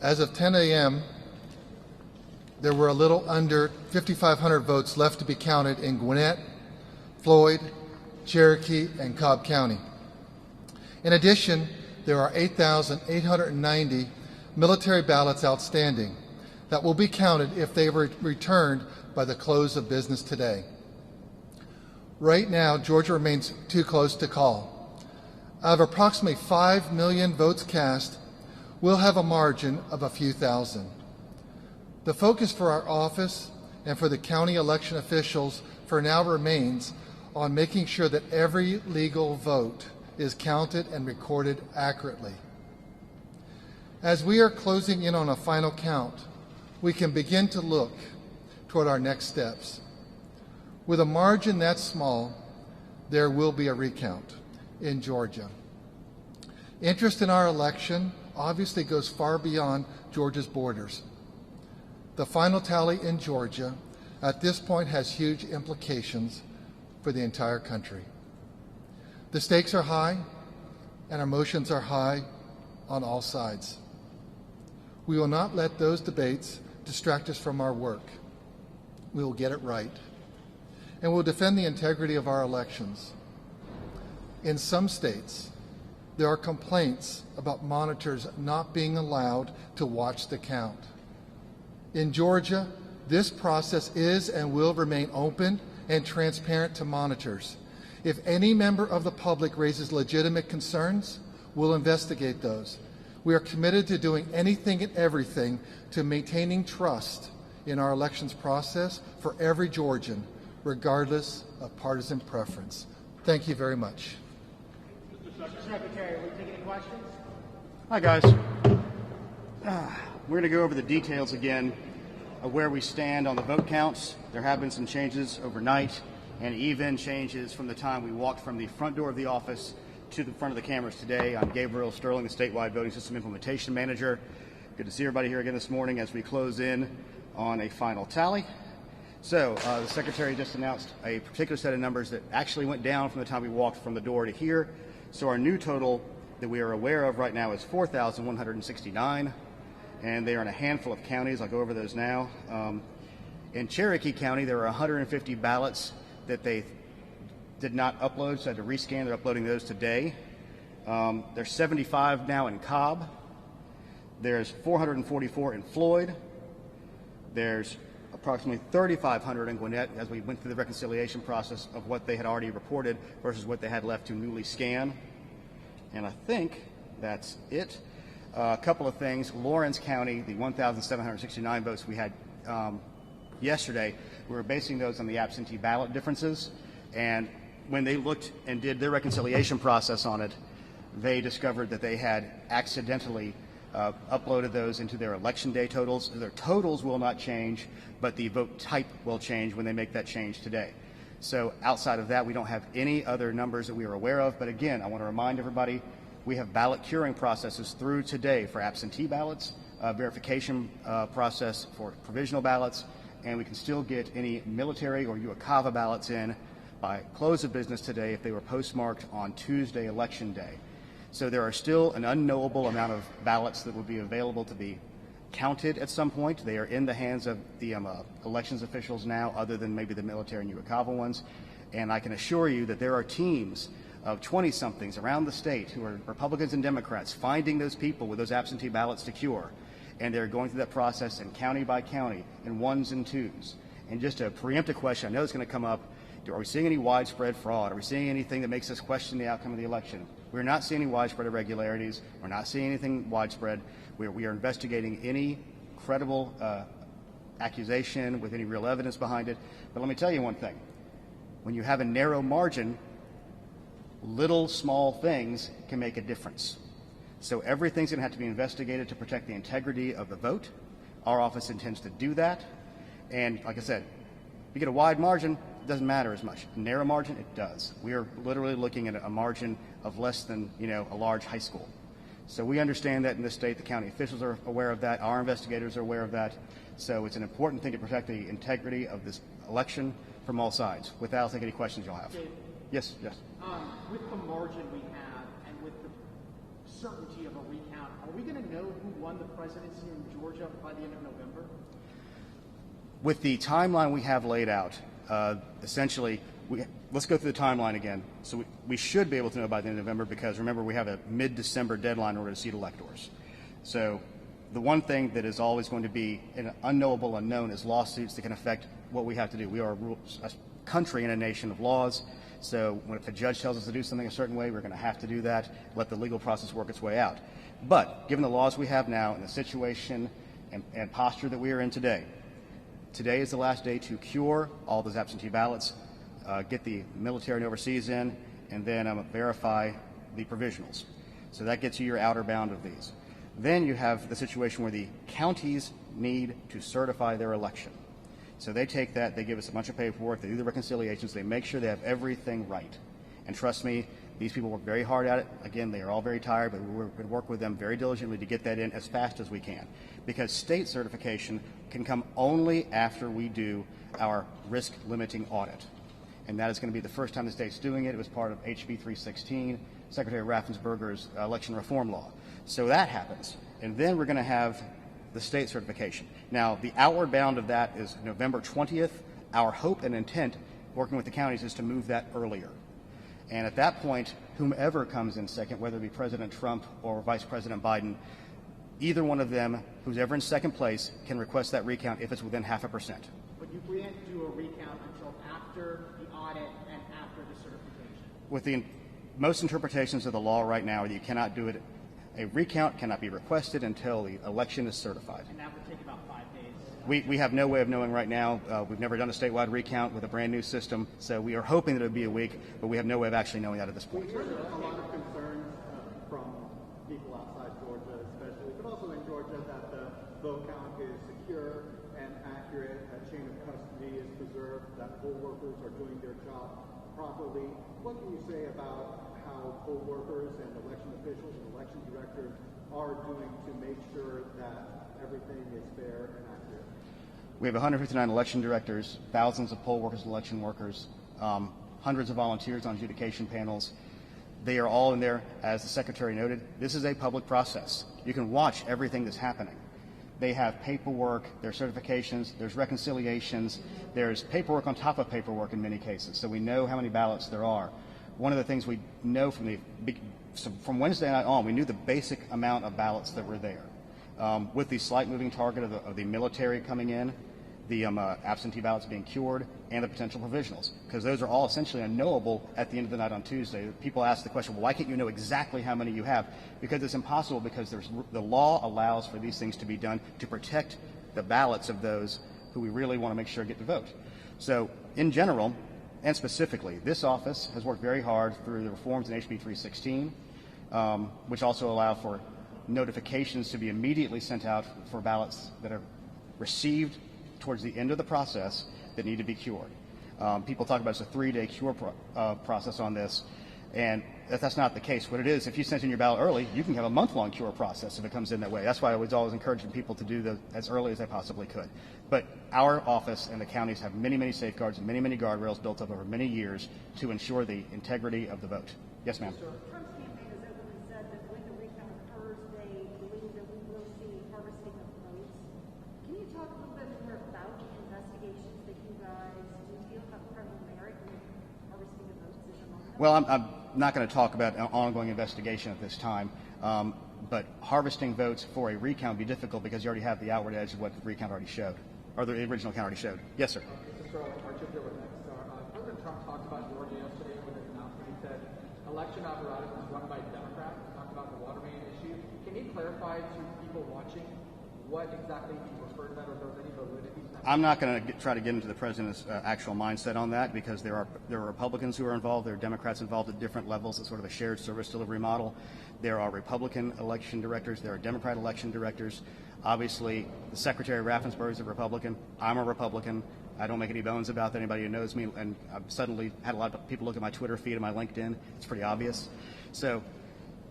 As of 10 a.m., there were a little under 5,500 votes left to be counted in Gwinnett, Floyd, Cherokee, and Cobb County. In addition, there are 8,890 military ballots outstanding that will be counted if they were returned by the close of business today. Right now, Georgia remains too close to call. Out of approximately 5 million votes cast, we'll have a margin of a few thousand. The focus for our office and for the county election officials for now remains on making sure that every legal vote is counted and recorded accurately. As we are closing in on a final count, we can begin to look toward our next steps. With a margin that small, there will be a recount in Georgia. Interest in our election obviously goes far beyond Georgia's borders. The final tally in Georgia at this point has huge implications for the entire country. The stakes are high and our emotions are high on all sides. We will not let those debates distract us from our work. We will get it right, and we'll defend the integrity of our elections. In some states, there are complaints about monitors not being allowed to watch the count. In Georgia, this process is and will remain open and transparent to monitors. If any member of the public raises legitimate concerns, we'll investigate those. We are committed to doing anything and everything to maintaining trust in our elections process for every Georgian, regardless of partisan preference. Thank you very much. Mr. Secretary, are we taking any questions? Hi, guys. We're going to go over the details again of where we stand on the vote counts. There have been some changes overnight and even changes from the time we walked from the front door of the office to the front of the cameras today. I'm Gabriel Sterling, the Statewide Voting System Implementation Manager. Good to see everybody here again this morning as we close in on a final tally. So the Secretary just announced a particular set of numbers that actually went down from the time we walked from the door to here. So our new total that we are aware of right now is 4,169, and they are in a handful of counties. I'll go over those now. In Cherokee County, there are 150 ballots that they did not upload, so I had to rescan. They're uploading those today. There's 75 now in Cobb. There's 444 in Floyd. There's approximately 3,500 in Gwinnett as we went through the reconciliation process of what they had already reported versus what they had left to newly scan. And I think that's it. A couple of things. Lawrence County, the 1,769 votes we had yesterday, we were basing those on the absentee ballot differences. And when they looked and did their reconciliation process on it, they discovered that they had accidentally uploaded those into their election day totals. Their totals will not change, but the vote type will change when they make that change today. So outside of that, we don't have any other numbers that we are aware of. But again, I want to remind everybody, we have ballot curing processes through today for absentee ballots, verification process for provisional ballots, and we can still get any military or UACAVA ballots in by close of business today if they were postmarked on Tuesday, Election Day. So there are still an unknowable amount of ballots that will be available to be counted at some point. They are in the hands of the elections officials now, other than maybe the military and UACAVA ones. And I can assure you that there are teams of 20-somethings around the state who are Republicans and Democrats finding those people with those absentee ballots to cure. And they're going through that process in county by county, in ones and twos. And just to preempt a question, I know it's going to come up, are we seeing any widespread fraud? Are we seeing anything that makes us question the outcome of the election? We're not seeing any widespread irregularities. We're not seeing anything widespread. We are investigating any credible accusation with any real evidence behind it. But let me tell you one thing. When you have a narrow margin, little small things can make a difference. So everything's going to have to be investigated to protect the integrity of the vote. Our office intends to do that. And like I said, if you get a wide margin, it doesn't matter as much. A narrow margin, it does. We are literally looking at a margin of less than, a large high school. So we understand that in this state. The county officials are aware of that. Our investigators are aware of that. So it's an important thing to protect the integrity of this election from all sides. With that, I'll take any questions you'll have. Dave, Yes. with the margin we have and with the certainty of a recount, are are we going to know who won the presidency in Georgia by the end of November? With the timeline we have laid out, essentially, let's go through the timeline again. So we should be able to know by the end of November because, remember, we have a mid-December deadline in order to seat electors. So the one thing that is always going to be an unknowable unknown is lawsuits that can affect what we have to do. We are a country and a nation of laws. So if a judge tells us to do something a certain way, we're going to have to do that, let the legal process work its way out. But given the laws we have now and the situation and posture that we are in today, today is the last day to cure all those absentee ballots, get the military and overseas in, and then verify the provisionals. So that gets you your outer bound of these. Then you have the situation where the counties need to certify their election. So they take that, they give us a bunch of paperwork, they do the reconciliations, they make sure they have everything right. And trust me, these people work very hard at it. Again, they are all very tired, but we're going to work with them very diligently to get that in as fast as we can. Because state certification can come only after we do our risk limiting audit. And that is going to be the first time the state's doing it. It was part of HB 316, Secretary Raffensperger's election reform law. So that happens. And then we're going to have the state certification. Now, the outward bound of that is November 20th. Our hope and intent, working with the counties, is to move that earlier. And at that point, whomever comes in second, whether it be President Trump or Vice President Biden, either one of them, who's ever in second place, can request that recount if it's within 0.5%. But you can't do a recount until after the audit and after the certification. With the most interpretations of the law right now, you cannot do it. A recount cannot be requested until the election is certified. And that would take about 5 days. We have no way of knowing right now. We've never done a statewide recount with a brand new system, so we are hoping that it would be a week, but we have no way of actually knowing that at this point. We hear a lot of concerns from people outside Georgia especially, but also in Georgia, that the vote count is secure and accurate, that chain of custody is preserved, that poll workers are doing their job properly. What can you say about how poll workers and election officials and election directors are doing to make sure that everything is fair and accurate? We have 159 election directors, thousands of poll workers and election workers, hundreds of volunteers on adjudication panels. They are all in there, as the Secretary noted. This is a public process. You can watch everything that's happening. They have paperwork, there's certifications, there's reconciliations, there's paperwork on top of paperwork in many cases, so we know how many ballots there are. One of the things we know from Wednesday night on, we knew the basic amount of ballots that were there. With the slight moving target of the military coming in, the absentee ballots being cured, and the potential provisionals, because those are all essentially unknowable at the end of the night on Tuesday. People ask the question, well, why can't you know exactly how many you have? Because it's impossible, because the law allows for these things to be done to protect the ballots of those who we really want to make sure get to vote. So in general, and specifically, this office has worked very hard through the reforms in HB 316, which also allow for notifications to be immediately sent out for ballots that are received towards the end of the process that need to be cured. People talk about it's a 3-day cure process on this, and that's not the case. What it is, if you sent in your ballot early, you can have a month-long cure process if it comes in that way. That's why I was always encouraging people to do as early as they possibly could. But our office and the counties have many, many safeguards and many, many guardrails built up over many years to ensure the integrity of the vote. Yes, ma'am. Trump's campaign has openly said that when the recount occurs, they believe that we will see harvesting of votes. Can you talk a little bit more about the investigations that you guys do feel have credible merit in harvesting of votes at the moment? Well, I'm not going to talk about an ongoing investigation at this time, but harvesting votes for a recount would be difficult because you already have the outward edge of what the recount already showed, or the original count already showed. Yes, sir. Mr. Articulate next. President Trump talked about Georgia yesterday with his announcement. He said election apparatus is run by Democrats. He talked about the Watergate issue. Can you clarify to people watching what exactly he referred to that, or if there was any validity to that? I'm not going to try to get into the president's actual mindset on that, because there are Republicans who are involved, there are Democrats involved at different levels. It's sort of a shared service delivery model. There are Republican election directors, there are Democrat election directors. Obviously, the Secretary Raffensperger is a Republican. I'm a Republican. I don't make any bones about that. Anybody who knows me, and I've suddenly had a lot of people look at my Twitter feed and my LinkedIn. It's pretty obvious. So,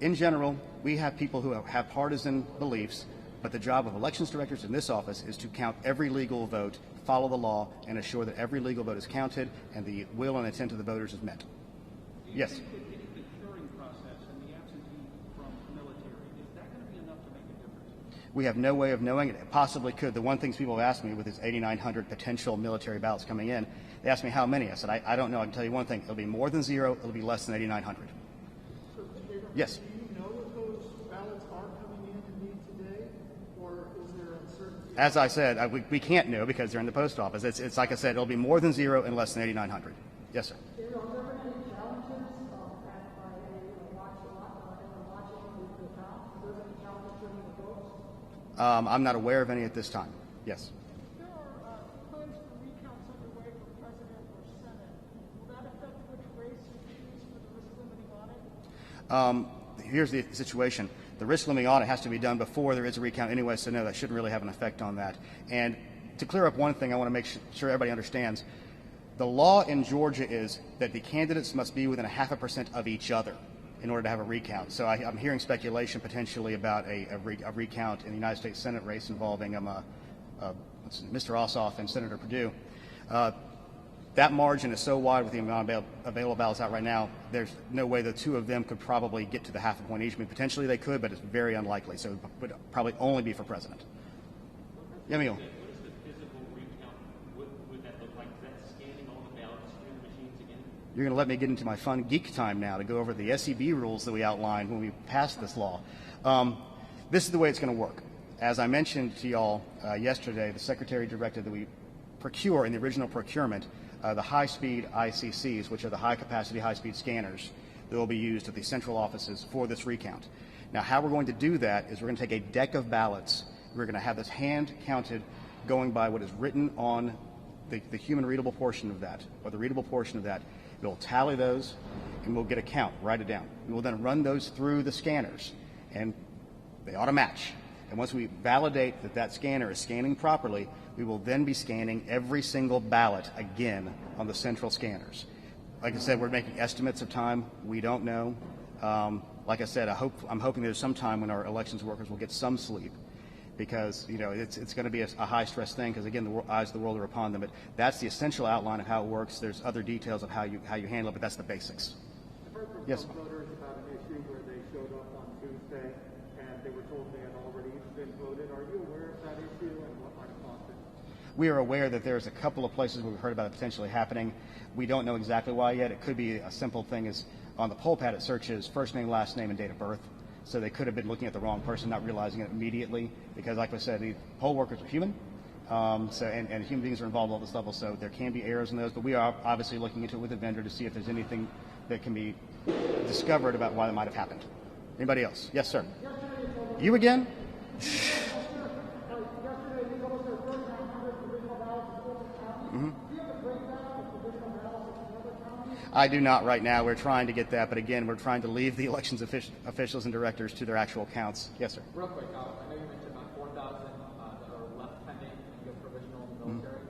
in general, we have people who have partisan beliefs, but the job of elections directors in this office is to count every legal vote, follow the law, and assure that every legal vote is counted and the will and intent of the voters is met. Yes? The curing process and the absentee from military, is that going to be enough to We have no way of knowing. It possibly could. The one thing people have asked me with this 8,900 potential military ballots coming in, they asked me how many. I said, I don't know. I can tell you one thing. It'll be more than 0. It'll be less than 8,900. Yes. Do you know if those ballots are coming in indeed today, or is there uncertainty? As I said, we can't know because they're in the post office. It's like I said, it'll be more than 0 and less than 8,900. Yes, sir. I'm not aware of any at this time. Yes. There are plans for recounts underway for president or senate. Will that affect which race you choose for the risk limiting audit? Here's the situation. The risk limiting audit has to be done before there is a recount anyway, so no, that shouldn't really have an effect on that. And to clear up one thing, I want to make sure everybody understands. The law in Georgia is that the candidates must be within 0.5% of each other in order to have a recount. So I'm hearing speculation potentially about a recount in the United States Senate race involving Mr. Ossoff and Senator Perdue. That margin is so wide with the amount of available ballots out right now, there's no way the two of them could probably get to the 0.5 point each. I mean, potentially they could, but it's very unlikely. So it would probably only be for president. Yeah, Emil. What is the physical recount? What would that look like? Is that scanning all the ballots through the machines again? You're going to let me get into my fun geek time now to go over the SEB rules that we outlined when we passed this law. This is the way it's going to work. As I mentioned to y'all yesterday, the Secretary directed that we procure in the original procurement the high-speed ICCs, which are the high-capacity, high-speed scanners that will be used at the central offices for this recount. Now, how we're going to do that is we're going to take a deck of ballots. We're going to have this hand-counted going by what is written on the human-readable portion of that, or the readable portion of that. We'll tally those, and we'll get a count, write it down. We will then run those through the scanners, and they ought to match. And once we validate that that scanner is scanning properly, we will then be scanning every single ballot again on the central scanners. Like I said, we're making estimates of time. We don't know. Like I said, I'm hoping there's some time when our elections workers will get some sleep, because it's going to be a high-stress thing, because again, the eyes of the world are upon them. But that's the essential outline of how it works. There's other details of how you handle it, but that's the basics. I've heard from Yes. some voters about an issue where they showed up on Tuesday and they were told they had already been voted. Are you aware of that issue and what might have caused it? We are aware that there's a couple of places where we've heard about it potentially happening. We don't know exactly why yet. It could be a simple thing as on the poll pad it searches first name, last name, and date of birth. So they could have been looking at the wrong person, not realizing it immediately, because like I said, the poll workers are human. And human beings are involved at all this level, so there can be errors in those. But we are obviously looking into it with the vendor to see if there's anything that can be discovered about why that might have happened. Anybody else? Yes, sir. You again? I do not right now. We're trying to get that, but again, we're trying to leave the elections officials and directors to their actual counts. Yes, sir. Real quick, I know you mentioned about 4,000 that are left pending in your provisional military.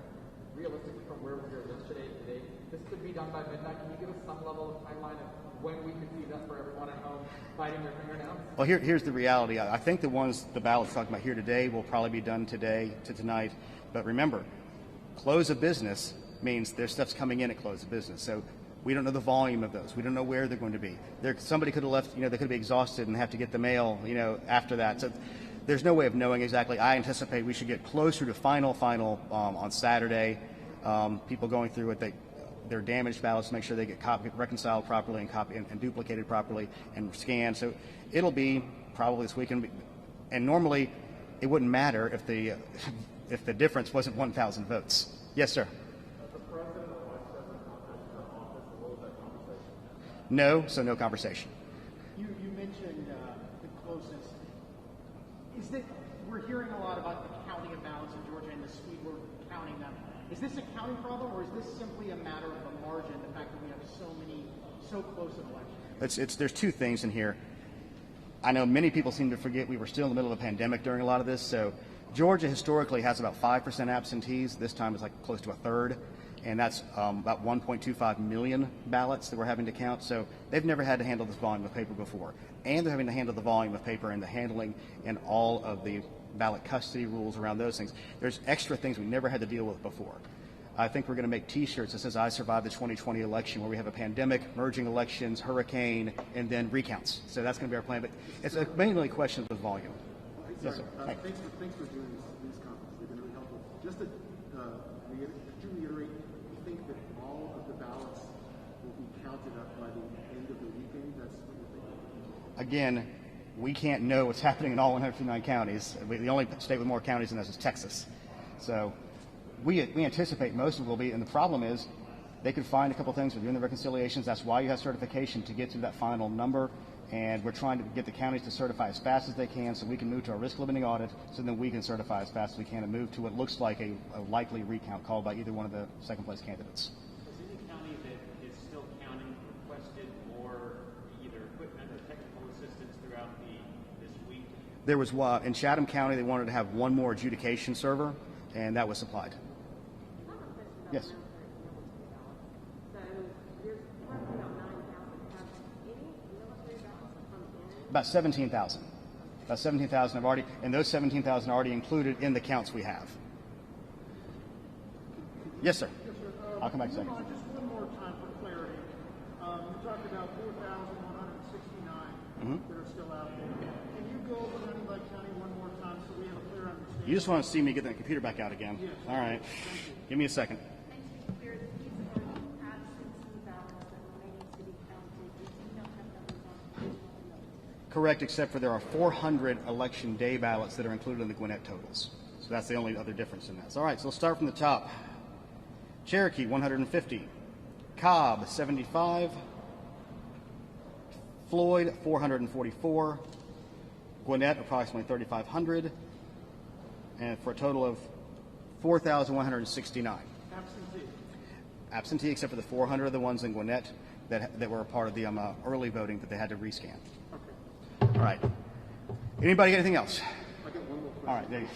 Realistically, from where we were yesterday to today, this could be done by midnight. Can you give us some level of timeline of when we could see that for everyone at home biting their fingernails? Well, here's the reality. I think the ballots talking about here today will probably be done today to tonight. But remember, close of business means their stuff's coming in at close of business. So we don't know the volume of those. We don't know where they're going to be. Somebody could have left, they could be exhausted and have to get the mail, after that. So there's no way of knowing exactly. I anticipate we should get closer to final on Saturday. People going through it, their damaged ballots, make sure they get reconciled properly and duplicated properly and scanned. So it'll be probably this weekend. And normally it wouldn't matter if the difference wasn't 1,000 votes. Yes, sir. No, so no conversation. You mentioned the closeness. Is that we're hearing a lot about the counting of ballots in Georgia and the speed we're counting them. Is this a counting problem, or is this simply a matter of the margin, the fact that we have so close an election? There's two things in here. I know many people seem to forget we were still in the middle of a pandemic during a lot of this. So Georgia historically has about 5% absentees. This time it's like close to a third. And that's about 1.25 million ballots that we're having to count. So they've never had to handle this volume of paper before. And they're having to handle the volume of paper and the handling and all of the ballot custody rules around those things. There's extra things we never had to deal with before. I think we're going to make T-shirts that says, "I survived the 2020 election," where we have a pandemic, merging elections, hurricane, and then recounts. So that's going to be our plan. But it's mainly questions with volume. Yes, sir. Thanks for doing these conferences. They've been really helpful. Just to could you reiterate, you think that all of the ballots will be counted up by the end of the weekend? That's what you're thinking? Again, we can't know what's happening in all 159 counties. The only state with more counties than us is Texas. So we anticipate most of it will be, and the problem is they could find a couple things with doing the reconciliations. That's why you have certification, to get to that final number. And we're trying to get the counties to certify as fast as they can so we can move to a risk limiting audit, so then we can certify as fast as we can and move to what looks like a likely recount called by either one of the second place candidates. Has any county that is still counting requested more either equipment or technical assistance throughout this week? There was in Chatham County, they wanted to have one more adjudication server, and that was supplied. Yes. So there's roughly about 9,000. Have any military ballots come in? About 17,000. About 17,000 have already, and those 17,000 are already included in the counts we have. Yes, sir. Yes, sir. I'll come back in a second. Just one more time for clarity. You talked about 4,169 that are still out there. Can you go over county by county one more time so we have a clear understanding? You just want to see me get that computer back out again? Yes. All right. Give me a second. And to be clear, these are absentee ballots that remain to be counted. We do not have numbers on provisional military. Correct, except for there are 400 election day ballots that are included in the Gwinnett totals. So that's the only other difference in that. So, all right, so let's start from the top. Cherokee, 150. Cobb, 75. Floyd, 444. Gwinnett, approximately 3,500. And for a total of 4,169. Absentee. Absentee, except for the 400 of the ones in Gwinnett that were a part of the early voting that they had to rescan. Okay. All right. Anybody got anything else? I got one more question. All right, there you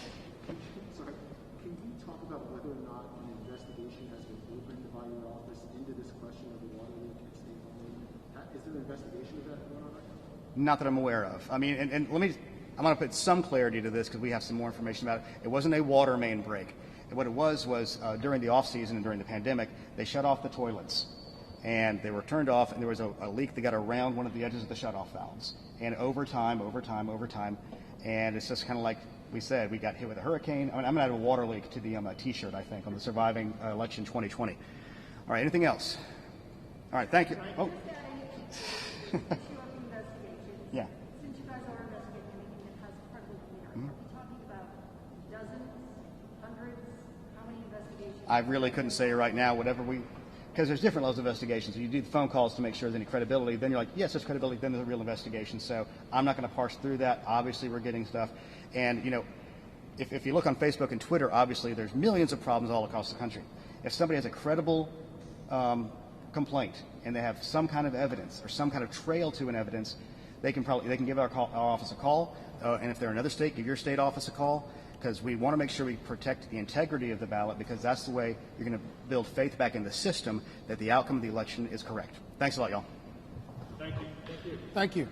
Sorry, can you talk about whether or not an investigation has been opened by your office into this question of the water leak at State Home? Is there an investigation of that going on right now? Not that I'm aware of. I mean, and I'm going to put some clarity to this because we have some more information about it. It wasn't a water main break. What it was during the off season and during the pandemic, they shut off the toilets, and they were turned off, and there was a leak that got around one of the edges of the shutoff valves. And over time, and it's just kind of like we said, we got hit with a hurricane. I mean, I'm going to add a water leak to the T-shirt, I think, on the surviving election 2020. All right, anything else? All right, thank you. Oh. Yeah. Since you guys are investigating anything that has credible merit, are we talking about dozens, hundreds? How many investigations? I really couldn't say right now. Because there's different levels of investigations. So you do the phone calls to make sure there's any credibility. Then you're like, yes, there's credibility. Then there's a real investigation. So I'm not going to parse through that. Obviously, we're getting stuff. And, if you look on Facebook and Twitter, obviously there's millions of problems all across the country. If somebody has a credible complaint and they have some kind of evidence or some kind of trail to an evidence, they can give our office a call. And if they're in another state, give your state office a call. Because we want to make sure we protect the integrity of the ballot, because that's the way you're going to build faith back in the system that the outcome of the election is correct. Thanks a lot, y'all. Thank you. Thank you.